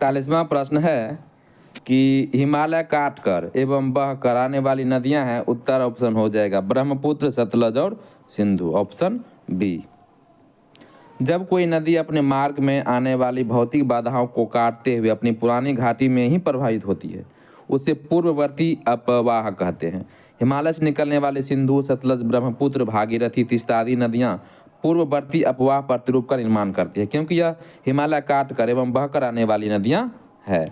45वां प्रश्न है कि हिमालय काटकर एवं बह कर आने वाली नदियां हैं। उत्तर ऑप्शन हो जाएगा ब्रह्मपुत्र, सतलज और सिंधु, ऑप्शन बी। जब कोई नदी अपने मार्ग में आने वाली भौतिक बाधाओं को काटते हुए अपनी पुरानी घाटी में ही प्रवाहित होती है, उसे पूर्ववर्ती अपवाह कहते हैं। हिमालय से निकलने वाले सिंधु, सतलज, ब्रह्मपुत्र, भागीरथी, तीस्ता आदि नदियां पूर्ववर्ती अपवाह प्रतिरूप का निर्माण करती है, क्योंकि यह हिमालय काट कर एवं बहकर आने वाली नदियां है।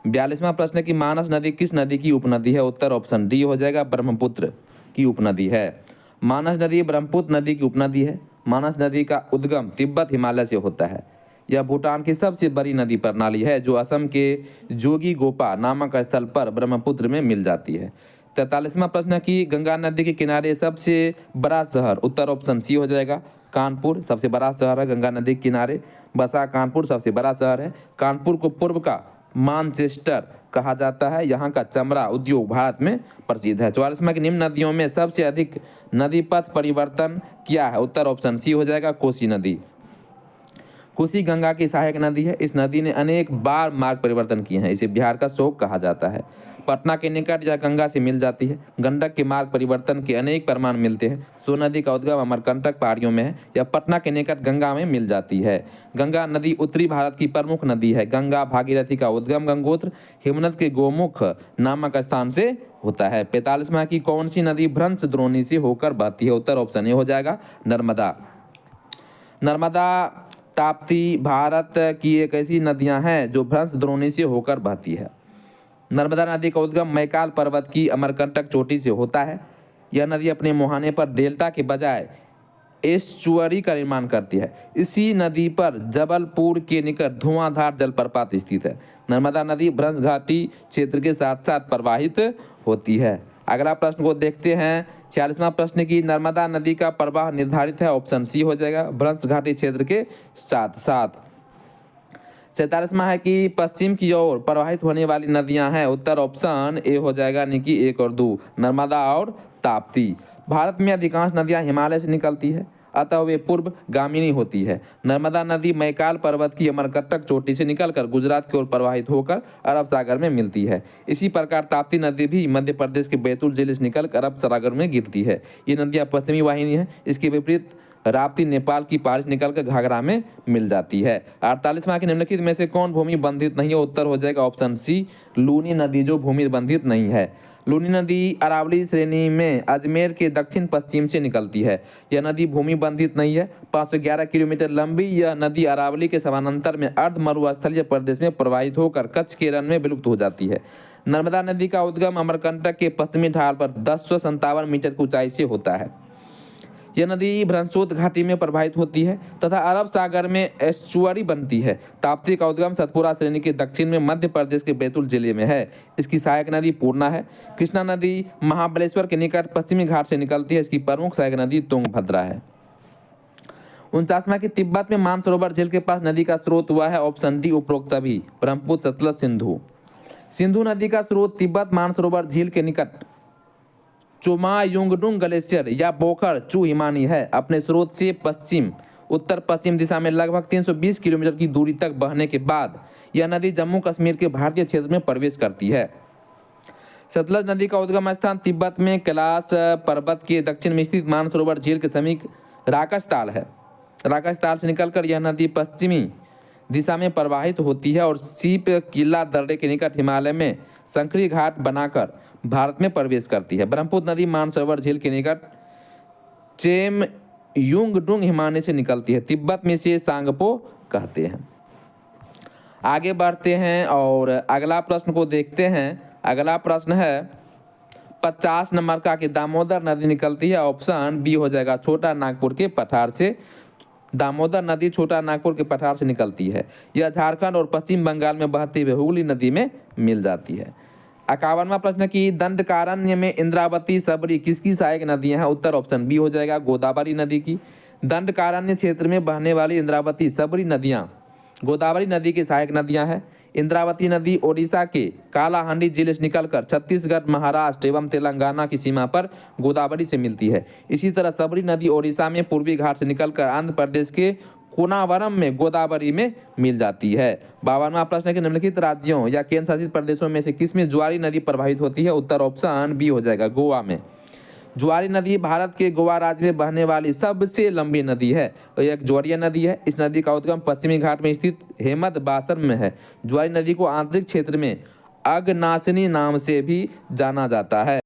42वां प्रश्न है कि मानस नदी किस नदी की उपनदी है। उत्तर ऑप्शन डी हो जाएगा ब्रह्मपुत्र की उपनदी है। मानस नदी ब्रह्मपुत्र नदी की उपनदी है। मानस नदी का उद्गम तिब्बत हिमालय से होता है। यह भूटान की सबसे बड़ी नदी प्रणाली है जो असम के जोगी गोपा नामक स्थल पर ब्रह्मपुत्र में मिल जाती है। 43वां प्रश्न है कि गंगा नदी के किनारे सबसे बड़ा शहर। उत्तर ऑप्शन सी हो जाएगा कानपुर सबसे बड़ा शहर है। गंगा नदी के किनारे बसा कानपुर सबसे बड़ा शहर है। कानपुर को पूर्व का मानचेस्टर कहा जाता है। यहाँ का चमड़ा उद्योग भारत में प्रसिद्ध है। 44वां की निम्न नदियों में सबसे अधिक नदी पथ परिवर्तन किया है। उत्तर ऑप्शन सी हो जाएगा कोसी नदी। कोसी गंगा की सहायक नदी है। इस नदी ने अनेक बार मार्ग परिवर्तन किए हैं। इसे बिहार का शोक कहा जाता है। पटना के निकट यह गंगा से मिल जाती है। गंडक के मार्ग परिवर्तन के अनेक प्रमाण मिलते हैं। सोन नदी का उद्गम अमरकंटक पहाड़ियों में है। यह पटना के निकट गंगा में मिल जाती है। गंगा नदी उत्तरी भारत की प्रमुख नदी है। गंगा भागीरथी का उद्गम गंगोत्र हिमनद के गोमुख नामक स्थान से होता है। 45वां की कौन सी नदी भ्रंश द्रोणी से होकर बहती है। उत्तर ऑप्शन ए हो जाएगा नर्मदा। नर्मदा ताप्ती भारत की एक ऐसी नदियां हैं जो भ्रंश द्रोणी से होकर बहती है। नर्मदा नदी का उद्गम मैकाल पर्वत की अमरकंटक चोटी से होता है। यह नदी अपने मुहाने पर डेल्टा के बजाय एस्चुअरी का निर्माण करती है। इसी नदी पर जबलपुर के निकट धुआंधार जलप्रपात स्थित है। नर्मदा नदी भ्रंश घाटी क्षेत्र के साथ साथ प्रवाहित होती है। अगला प्रश्न को देखते हैं। 46वां प्रश्न की नर्मदा नदी का प्रवाह निर्धारित है। ऑप्शन सी हो जाएगा भ्रंश घाटी क्षेत्र के साथ साथ। 47वां है कि पश्चिम की ओर प्रवाहित होने वाली नदियां हैं। उत्तर ऑप्शन ए हो जाएगा यानी कि 1 और 2 नर्मदा और ताप्ती। भारत में अधिकांश नदियां हिमालय से निकलती है, अतः वे पूर्व गामिनी होती है। नर्मदा नदी मैकाल पर्वत की अमरकंटक चोटी से निकलकर गुजरात की ओर प्रवाहित होकर अरब सागर में मिलती है। इसी प्रकार ताप्ती नदी भी मध्य प्रदेश के बैतूल जिले से निकलकर अरब सागर में गिरती है। ये नदियां पश्चिमी वाहिनी है। इसके विपरीत राप्ती नेपाल की पहाड़ी से निकलकर घाघरा में मिल जाती है। 48वां की निम्नलिखित में से कौन भूमि बंधित नहीं है। उत्तर हो जाएगा ऑप्शन सी लूनी नदी जो भूमि बंधित नहीं है। लूनी नदी अरावली श्रेणी में अजमेर के दक्षिण पश्चिम से निकलती है। यह नदी भूमि बंधित नहीं है। 511 किलोमीटर लंबी यह नदी अरावली के समानांतर में अर्ध मरुस्थलीय प्रदेश में प्रवाहित होकर कच्छ के रण में विलुप्त हो जाती है। नर्मदा नदी का उद्गम अमरकंटक के पश्चिमी ढाल पर 1057 मीटर की ऊंचाई से होता है। यह नदी भ्रंशोत घाटी में प्रवाहित होती है तथा अरब सागर में एस्चुअरी बनती है। ताप्ती का उद्गम सतपुरा श्रेणी के दक्षिण में मध्य प्रदेश के बैतूल जिले में है। इसकी सहायक नदी पूर्णा है। कृष्णा नदी महाबलेश्वर के निकट पश्चिमी घाट से निकलती है। इसकी प्रमुख सहायक नदी तुंगभद्रा है। 49वां की तिब्बत में मानसरोवर झील के पास नदी का स्रोत हुआ है। ऑप्शन डी उपरोक्त सभी ब्रह्मपुत्र, सतलज, सिंधु। सिंधु नदी का स्रोत तिब्बत मानसरोवर झील के निकट चोमायुंगडुंग ग्लेशियर या बोखर चू हिमानी है। अपने स्रोत से पश्चिम उत्तर पश्चिम दिशा में लगभग 320 किलोमीटर की दूरी तक बहने के बाद यह नदी जम्मू कश्मीर के भारतीय क्षेत्र में प्रवेश करती है। सतलज नदी का उद्गम स्थान तिब्बत में कैलाश पर्वत के दक्षिण में स्थित मानसरोवर झील के समीप राकसताल है। राकसताल से निकलकर यह नदी पश्चिमी दिशा में प्रवाहित होती है और सीप किला दर्रे के निकट हिमालय में संकरी घाट बनाकर भारत में प्रवेश करती है। ब्रह्मपुत्र नदी मानसरोवर झील के निकट चेमयुंगडुंग हिमालय से निकलती है। तिब्बत में से सांगपो कहते हैं। आगे बढ़ते हैं और अगला प्रश्न को देखते हैं। अगला प्रश्न है 50 नंबर का कि दामोदर नदी निकलती है। ऑप्शन बी हो जाएगा छोटा नागपुर के पठार से। दामोदर नदी छोटा नागपुर के पठार से निकलती है। यह झारखंड और पश्चिम बंगाल में बहती हुई हुगली नदी में मिल जाती है। 51वां प्रश्न की दंडकारण्य में इंद्रावती, सबरी किसकी सहायक नदियां हैं। उत्तर ऑप्शन बी हो जाएगा गोदावरी नदी की। दंडकारण्य क्षेत्र में बहने वाली इंद्रावती, सबरी नदियां गोदावरी नदी की सहायक नदियां हैं। इंद्रावती नदी ओडिशा के कालाहांडी जिले से निकलकर छत्तीसगढ़, महाराष्ट्र एवं तेलंगाना की सीमा पर गोदावरी से मिलती है। इसी तरह सबरी नदी ओडिशा में पूर्वी घाट से निकलकर आंध्र प्रदेश के कोनावरम में गोदावरी में मिल जाती है। 52वां प्रश्न है कि निम्नलिखित राज्यों या केंद्र शासित प्रदेशों में से किसमें ज्वारी नदी प्रवाहित होती है? उत्तर ऑप्शन बी हो जाएगा, गोवा में। ज्वारी नदी भारत के गोवा राज्य में बहने वाली सबसे लंबी नदी है और एक ज्वारीय नदी है। इस नदी का उद्गम पश्चिमी घाट में स्थित हेमद बासर में है। ज्वारी नदी को आंतरिक क्षेत्र में अगनाशिनी नाम से भी जाना जाता है।